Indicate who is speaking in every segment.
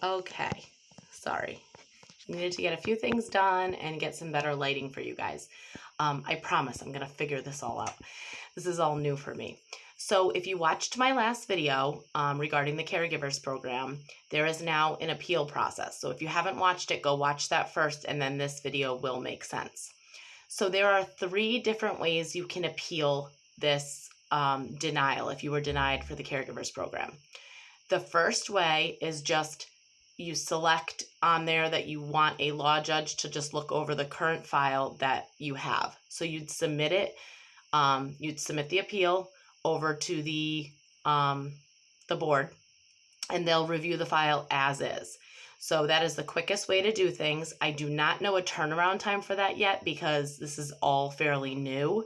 Speaker 1: Okay, sorry. Needed to get a few things done and get some better lighting for you guys. I promise I'm going to figure this all out. This is all new for me. So if you watched my last video regarding the Caregivers program, there is now an appeal process. So if you haven't watched it, go watch that first, and then this video will make sense. So there are 3 different ways you can appeal this denial if you were denied for the Caregivers program. The first way is just you select on there that you want a law judge to just look over the current file that you have. So you'd submit it, you'd submit the appeal over to the board, and they'll review the file as is. So that is the quickest way to do things. I do not know a turnaround time for that yet because this is all fairly new.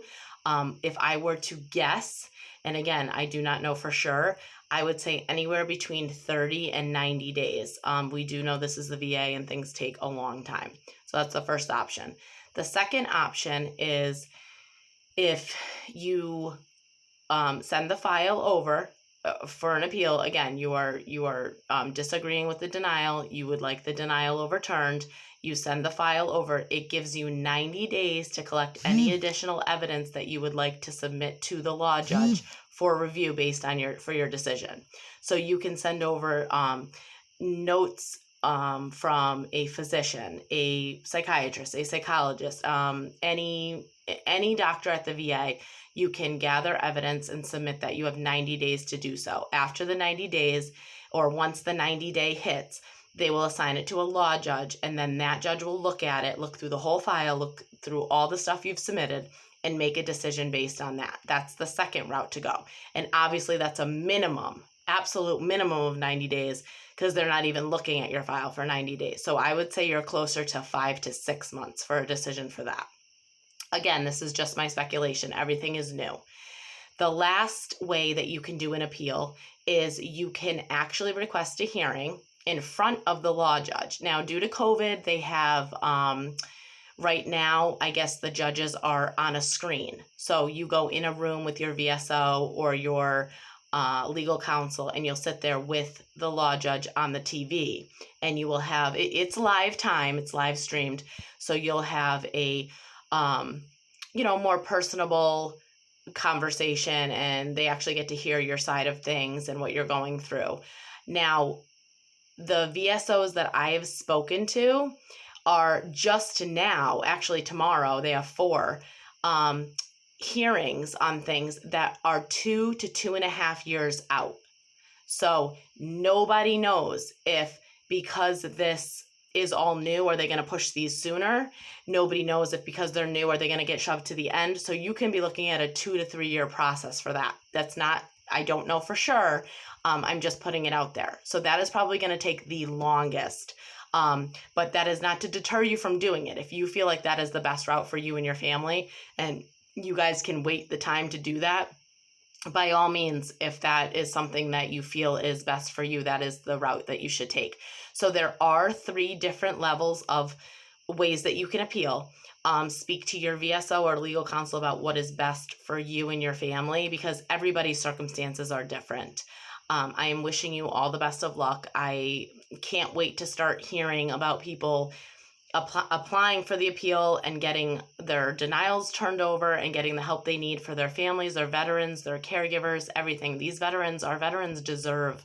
Speaker 1: If I were to guess, and again, I do not know for sure, I would say anywhere between 30 and 90 days. We do know this is the VA and things take a long time. So that's the first option. The second option is if you send the file over for an appeal. Again, you are disagreeing with the denial. You would like the denial overturned. You send the file over. It gives you 90 days to collect any additional evidence that you would like to submit to the law judge for review based on your decision. So you can send over notes from a physician, a psychiatrist, a psychologist, any doctor at the VA. You can gather evidence and submit that. You have 90 days to do so. After the 90 days, or once the 90-day hits, they will assign it to a law judge, and then that judge will look at it, look through the whole file, look through all the stuff you've submitted, and make a decision based on that. That's the second route to go. And obviously that's a minimum, absolute minimum of 90 days, because they're not even looking at your file for 90 days. So I would say you're closer to 5 to 6 months for a decision for that. Again, this is just my speculation. Everything is new. The last way that you can do an appeal is you can actually request a hearing in front of the law judge. Now, due to COVID, they have, right now, I guess the judges are on a screen. So you go in a room with your VSO or your legal counsel, and you'll sit there with the law judge on the TV, and you will have, it's live time, it's live streamed, so you'll have a more personable conversation, and they actually get to hear your side of things and what you're going through. Now, the VSOs that I have spoken to are just now, actually tomorrow, they have 4 hearings on things that are 2 to 2.5 years out. So nobody knows if, because this is all new, are they going to push these sooner? Nobody knows if because they're new, are they going to get shoved to the end? So you can be looking at a 2 to 3 year process for that. That's not, I don't know for sure. I'm just putting it out there. So that is probably going to take the longest. But that is not to deter you from doing it. If you feel like that is the best route for you and your family, and you guys can wait the time to do that, by all means, if that is something that you feel is best for you, that is the route that you should take. So there are 3 different levels of ways that you can appeal. Speak to your VSO or legal counsel about what is best for you and your family, because everybody's circumstances are different. I am wishing you all the best of luck. I can't wait to start hearing about people applying for the appeal and getting their denials turned over and getting the help they need for their families, their veterans, their caregivers, everything. These veterans, our veterans deserve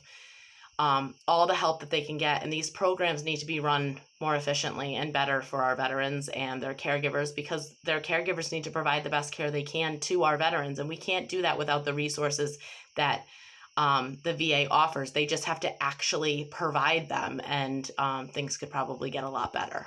Speaker 1: all the help that they can get, and these programs need to be run more efficiently and better for our veterans and their caregivers, because their caregivers need to provide the best care they can to our veterans, and we can't do that without the resources that the VA offers. They just have to actually provide them, and things could probably get a lot better.